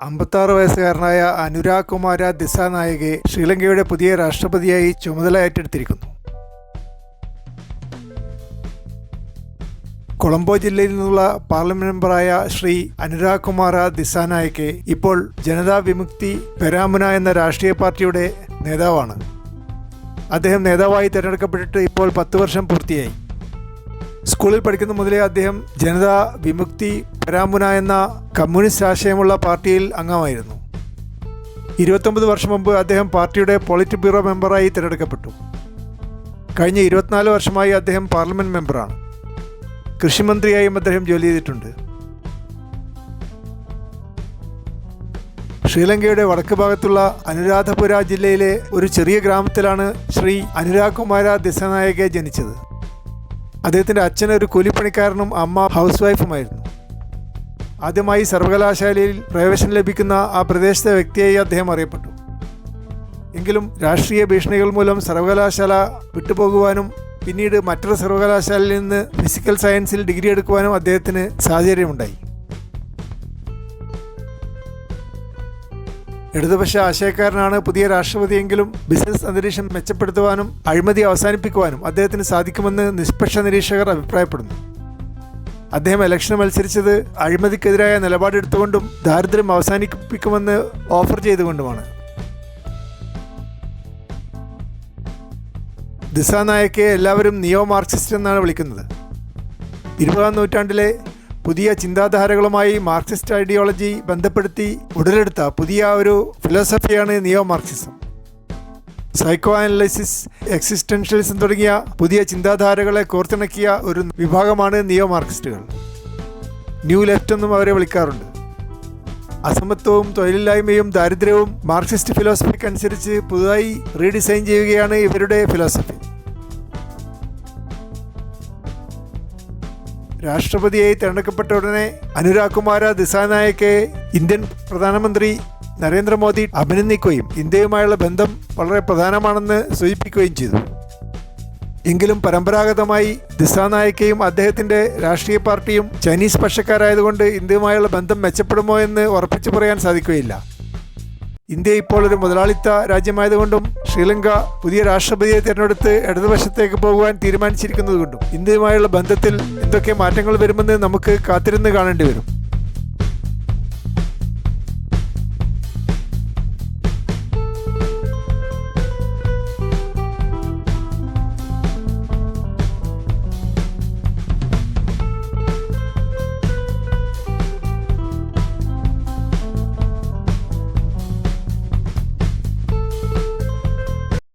56 വയസ്സുകാരനായ അനുരാഗ് കുമാര ദിസാനായകെ ശ്രീലങ്കയുടെ പുതിയ രാഷ്ട്രപതിയായി ചുമതല ഏറ്റെടുത്തിരിക്കുന്നു. കൊളംബോ ജില്ലയിൽ നിന്നുള്ള പാർലമെന്റ് മെമ്പറായ ശ്രീ അനുരാഗ് കുമാര ദിസാനായകെ ഇപ്പോൾ ജനതാ വിമുക്തി പെരാമുന എന്ന രാഷ്ട്രീയ പാർട്ടിയുടെ നേതാവാണ്. അദ്ദേഹം നേതാവായി തിരഞ്ഞെടുക്കപ്പെട്ടിട്ട് ഇപ്പോൾ 10 വർഷം പൂർത്തിയായി. സ്കൂളിൽ പഠിക്കുന്ന മുതലേ അദ്ദേഹം ജനതാ വിമുക്തി പെരാമുന എന്ന കമ്മ്യൂണിസ്റ്റ് ആശയമുള്ള പാർട്ടിയിൽ അംഗമായിരുന്നു. 29 വർഷം മുമ്പ് അദ്ദേഹം പാർട്ടിയുടെ പോളിറ്റ് ബ്യൂറോ മെമ്പറായി തിരഞ്ഞെടുക്കപ്പെട്ടു. കഴിഞ്ഞ 24 വർഷമായി അദ്ദേഹം പാർലമെന്റ് മെമ്പറാണ്. കൃഷിമന്ത്രിയായും അദ്ദേഹം ജോലി ചെയ്തിട്ടുണ്ട്. ശ്രീലങ്കയുടെ വടക്ക് ഭാഗത്തുള്ള അനുരാധപുര ജില്ലയിലെ ഒരു ചെറിയ ഗ്രാമത്തിലാണ് ശ്രീ അനുരാഗ് കുമാര ദിസാനായകെ ജനിച്ചത്. അദ്ദേഹത്തിൻ്റെ അച്ഛൻ ഒരു കൂലിപ്പണിക്കാരനും അമ്മ ഹൗസ് വൈഫുമായിരുന്നു. ആദ്യമായി സർവകലാശാലയിൽ പ്രവേശനം ലഭിക്കുന്ന ആ പ്രദേശത്തെ വ്യക്തിയായി അദ്ദേഹം അറിയപ്പെട്ടു. എങ്കിലും രാഷ്ട്രീയ ഭീഷണികൾ മൂലം സർവകലാശാല വിട്ടുപോകുവാനും പിന്നീട് മറ്റൊരു സർവകലാശാലയിൽ നിന്ന് ഫിസിക്കൽ സയൻസിൽ ഡിഗ്രി എടുക്കുവാനും അദ്ദേഹത്തിന് സാഹചര്യമുണ്ടായി. ഇടതുപക്ഷ ആശയക്കാരനാണ് പുതിയ രാഷ്ട്രപതിയെങ്കിലും ബിസിനസ് അന്തരീക്ഷം മെച്ചപ്പെടുത്തുവാനും അഴിമതി അവസാനിപ്പിക്കുവാനും അദ്ദേഹത്തിന് സാധിക്കുമെന്ന് നിഷ്പക്ഷ നിരീക്ഷകർ അഭിപ്രായപ്പെടുന്നു. അദ്ദേഹം ഇലക്ഷന് മത്സരിച്ചത് അഴിമതിക്കെതിരായ നിലപാടെടുത്തുകൊണ്ടും ദാരിദ്ര്യം അവസാനിപ്പിക്കുമെന്ന് ഓഫർ ചെയ്തുകൊണ്ടുമാണ്. ദിസാനായകെ എല്ലാവരും നിയോ മാർക്സിസ്റ്റ് എന്നാണ് വിളിക്കുന്നത്. 20ാം നൂറ്റാണ്ടിലെ പുതിയ ചിന്താധാരകളുമായി മാർക്സിസ്റ്റ് ഐഡിയോളജി ബന്ധപ്പെടുത്തി ഉടലെടുത്ത പുതിയ ഒരു ഫിലോസഫിയാണ് നിയോ മാർക്സിസം. സൈക്കോ അനലൈസിസ്, എക്സിസ്റ്റൻഷ്യലിസം തുടങ്ങിയ പുതിയ ചിന്താധാരകളെ കോർത്തിണക്കിയ ഒരു വിഭാഗമാണ് നിയോ മാർക്സിസ്റ്റുകൾ. ന്യൂ ലെഫ്റ്റ് എന്നും അവരെ വിളിക്കാറുണ്ട്. അസമത്വവും തൊഴിലില്ലായ്മയും ദാരിദ്ര്യവും മാർക്സിസ്റ്റ് ഫിലോസഫിക്ക് അനുസരിച്ച് പുതുതായി റീഡിസൈൻ ചെയ്യുകയാണ് ഇവരുടെ ഫിലോസഫി. രാഷ്ട്രപതിയായി തിരഞ്ഞെടുക്കപ്പെട്ട ഉടനെ അനുരാഗ് കുമാര ദിസാനായകെ ഇന്ത്യൻ പ്രധാനമന്ത്രി നരേന്ദ്രമോദി അഭിനന്ദിക്കുകയും ഇന്ത്യയുമായുള്ള ബന്ധം വളരെ പ്രധാനമാണെന്ന് സൂചിപ്പിക്കുകയും ചെയ്തു. എങ്കിലും പരമ്പരാഗതമായി ദിസാനായകയും അദ്ദേഹത്തിൻ്റെ രാഷ്ട്രീയ പാർട്ടിയും ചൈനീസ് പക്ഷക്കാരായതുകൊണ്ട് ഇന്ത്യയുമായുള്ള ബന്ധം മെച്ചപ്പെടുമോ എന്ന് ഉറപ്പിച്ചു പറയാൻ സാധിക്കുകയില്ല. ഇന്ത്യ ഇപ്പോൾ ഒരു മുതലാളിത്ത രാജ്യമായതുകൊണ്ടും ശ്രീലങ്ക പുതിയ രാഷ്ട്രപതിയെ തിരഞ്ഞെടുത്ത് ഇടതുവശത്തേക്ക് പോകുവാൻ തീരുമാനിച്ചിരിക്കുന്നതുകൊണ്ടും ഇന്ത്യയുമായുള്ള ബന്ധത്തിൽ എന്തൊക്കെ മാറ്റങ്ങൾ വരുമെന്ന് നമുക്ക് കാത്തിരുന്ന് കാണേണ്ടി വരും.